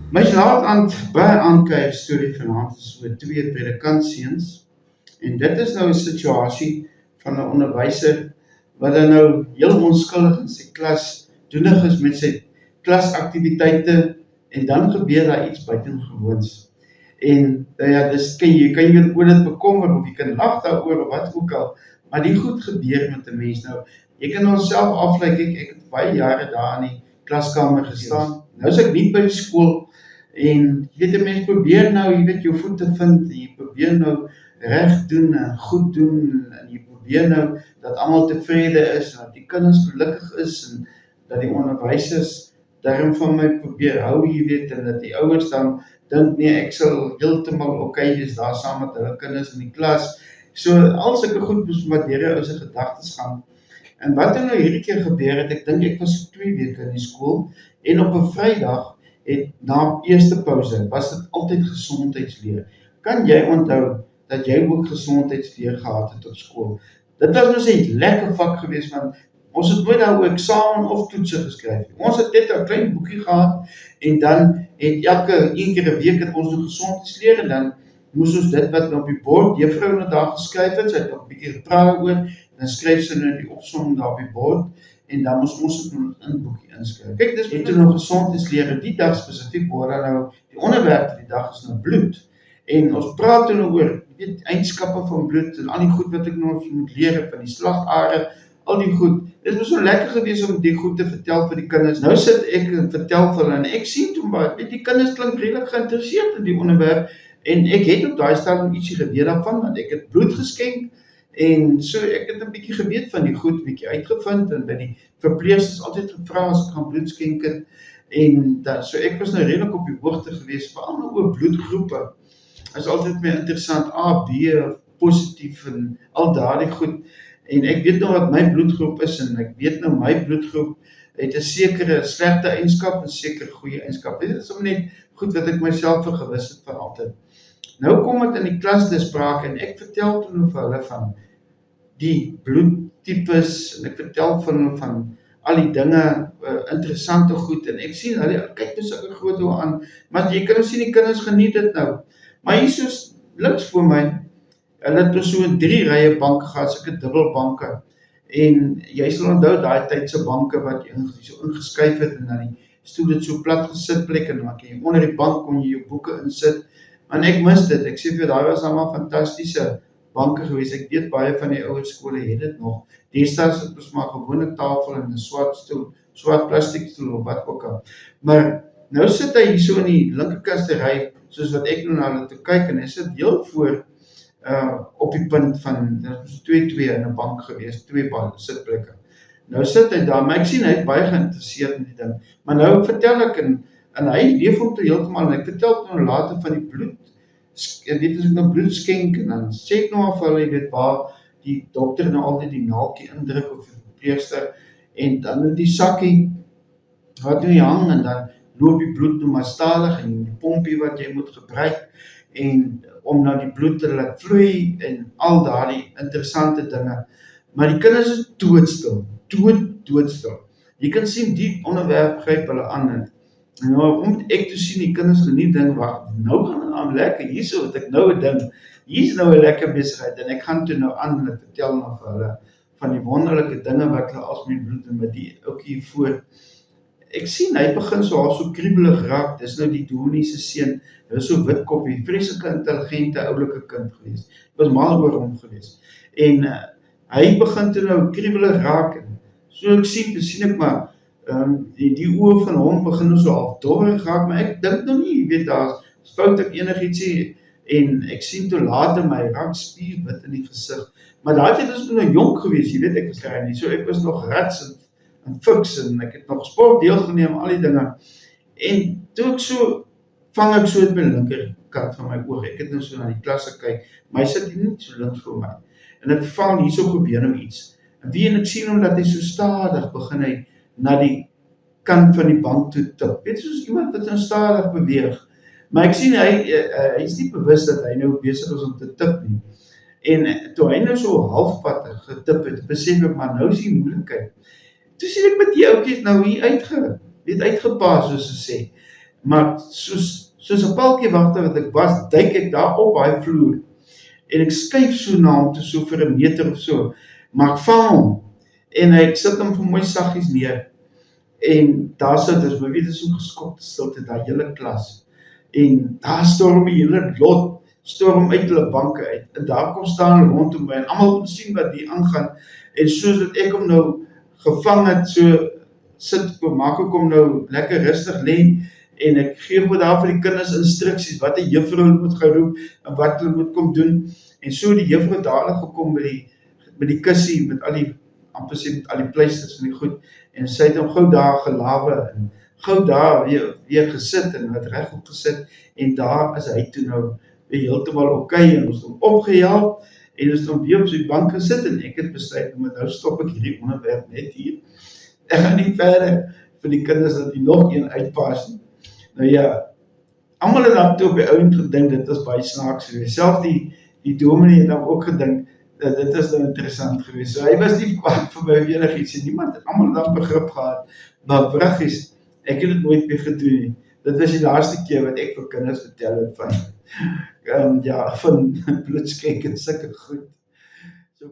My laat baie aankuier storie vanaand is oor twee predikantseuns. En dit is nou 'n situasie van 'n onderwyser wat dan nou heel onskuldig in sy klas doenig is met sy klasaktiwiteite en dan gebeur daar iets buitengewoons. En ja, jy kan jy oor dit bekommer of jy kan lag daaroor of wat ook al, maar die goed gebeur met 'n mens nou. Jy kan onsself aflei, ek het baie jare daar in die klaskamer gestaan. Nou is ek nie by die skool en jy weet 'n mens probeer nou, jy weet jou voete vind, jy probeer nou reg doen en goed doen en jy probeer nou dat almal tevrede is en dat die kinders gelukkig is en dat die onderwysers daarom van my probeer hou, jy weet, en dat die ouers dan dink nee, ek sal heeltemal okay wees daar saam met hulle kinders in die klas. So al sulke goed moes maar deur die ou se gedagtes gaan. En wat nou hierdie keer gebeur het, ek dink ek was 2 weke in die skool en op 'n Vrydag het na eerste pouse was dit altyd gesondheidsleer. Kan jy onthou dat jy ook gesondheidsleer gehad het op skool? Dit was mos 'n lekker vak geweest want ons het nooit daaroor eksamen of toetse geskryf. Ons het net 'n klein boekie gehad en dan het een keer 'n week het ons nog gesondheidsleer en dan moes ons dit wat op die bord juffrou nou daar geskryf het, sy het nog 'n bietjie gepraat oor, dan skryf sy nou die opsomming daar op die bord en dan moes ons dit in 'n boekie inskryf. Kyk, dis het toe nog gesondheidsleer die dag spesifiek word dan nou die onderwerp vir die dag is nou bloed. En ons praat toe nou oor weet eienskappe van bloed en al die goed wat ek nog moet leer van die slagare, al die goed. Dit was so lekker geweest om die goed te vertel vir die kinders. Nou sit ek en vertel vir hulle en ek sien toe maar weet die kinders klink redelik geïnteresseerd in die onderwerp en ek het op daai stadium ietsie geweet daarvan want ek het bloed geskenk en so ek het 'n bietjie geweet van die goed, bietjie uitgevind en by die verpleegsters altyd gevra as ek gaan bloed skenk en dan so ek was nou redelik op die hoogte geweest veral nou oor bloedgroepe. Is altyd meer interessant A, B, positief en al daardie goed. En ek weet nou wat my bloedgroep is en ek weet nou my bloedgroep het 'n sekere slegte eienskap en 'n sekere goeie eienskap. Dit is sommer net goed wat ek myself vergewis het van altyd. Nou kom dit in die klas te sprake en ek vertel toe nou vir hulle van die bloedtipes en ek vertel van hulle van al die dinge, interessante goed en ek sien hulle kyk nou sulke groot oë aan, maar jy kan sien die kinders geniet dit nou. Maar hier soos links voor my, hulle het so 3 rye banke gehad, sulke dubbelbanke. En jy sal onthou daai tyd se banke wat jy so ingeskuif het en dan die stoel het so plat gesit plek en dan kan jy onder die bank kon jy jou boeke insit. En ek mis dit. Ek sê vir jou daai was allemaal fantastiese banke geweest. Ek weet baie van die ouer skole het dit nog. Deesdae is dit maar gewone tafel en 'n swart stoel, swart plastiek stoel of wat ook al. Maar nou sit hy hier so in die linkerkant ry soos wat ek nou na hulle toe kyk en hy sit heel voor op die punt van, dit was 2-2 in 'n bank geweest, 2 sitplekke. Nou sit hy daar, maar ek sien hy is baie geïnteresseerd in die ding. Maar nou vertel ek en hy leef hom toe heeltemal en ek vertel nou later van die bloed. Ek weet as ek nou bloed skenk en dan sê ek nou af hulle, jy weet waar die dokter nou altyd die naaltjie indruk of die verpleegster en dan die sakkie wat nou hang en dan loop die bloed nou maar stadig en die pompie wat jy moet gebruik en om nou die bloed te laat vloei en al daardie interessante dinge. Maar die kinders is doodstil, doodstil. Jy kan sien die onderwerp gryp hulle aan en nou om ek te sien die kinders geniet ding, wag, nou gaan het aan lekker, hierso het ek nou 'n ding, hier's nou 'n lekker besigheid en ek gaan toe nou aan en ek vertel nou vir hulle van die wonderlike dinge wat hulle as met bloed en met die ouetjie voor. Ek sien, hy begin so kriebelig raak, dis nou die Donie se seun, hy was so wit koppie, vreeslike intelligente oulike kind geweest, ek was mal oor hom geweest, en hy begin toe nou kriebelig raak, en so ek sien ek maar, die oë van hom begin nou so half dowrig raak, maar ek dink nou nie, jy weet, daar is fout ek enigietsie, en ek sien toe later my raak spierwit in die gesig, maar daai tyd is nou jonk geweest, jy weet, ek was klein nie, so ek was nog rats en fiks en ek het nog sport deelgeneem, al die dinge. En toe ek so, vang ek so uit my linkerkant van my oog, ek het nou so na die klas gekyk, maar hy sit nie so links voor my. En ek val hier so gebeur nou iets. En ek sien hom dat hy so stadig begin hy na die kant van die bank toe tip. Weet soos iemand wat nou stadig beweeg. Maar ek sien hy is nie bewus dat hy nou besig is om te tip nie. En toe hy nou so halfpad getip het, besef ek maar nou is die moeilikheid. Toe sien ek met die ouetjies nou hier uitgepaas, soos ze sê. Maar soos 'n paaltjiewagter wat ek was, duik ek daar op daai vloer en ek skuif so na hom toe so vir 'n meter of so, maar ek vang hom en ek sit hom vir mooi saggies neer. En daar sit ons, maar weet jy, so geskokte stilte, daai hele klas. En daar storm die hele lot, storm uit hulle banke uit. En daar kom staan hulle rondom my en almal moet sien wat hier aangaan. En soos dat ek hom nou gevang het, so maak ek hom nou lekker rustig lê en ek gee gewoon daar vir die kinders instruksies, wat die juffrou moet geroep en wat hulle moet kom doen. En so die juffrou dadelik gekom met die kussie, met al die, amper sê met al die pleisters en die goed, en sy het hom gou daar gelawe en gou daar weer gesit en wat regop gesit, en daar is hy toe nou weer heeltemal okay, en ons het hom opgehelp, en ons het hom weer op sy bank gesit, en ek het besluit, nou stop ek hierdie onderwerp net hier, ek gaan nie verder vir die kinders dat die nog een uitpas nie. Nou ja, almal het dan toe op die ouend gedink, dit is baie snaaks geweest, self die dominee het dan ook gedink, dat dit is nou interessant geweest, so hy was nie kwaad vir my enigiets, en niemand het almal dan begrip gehad, maar wriggies, ek het dit nooit meer gedoen nie, dit was die laaste keer wat ek vir kinders vertel het van, van bloedskek en sulke goed. So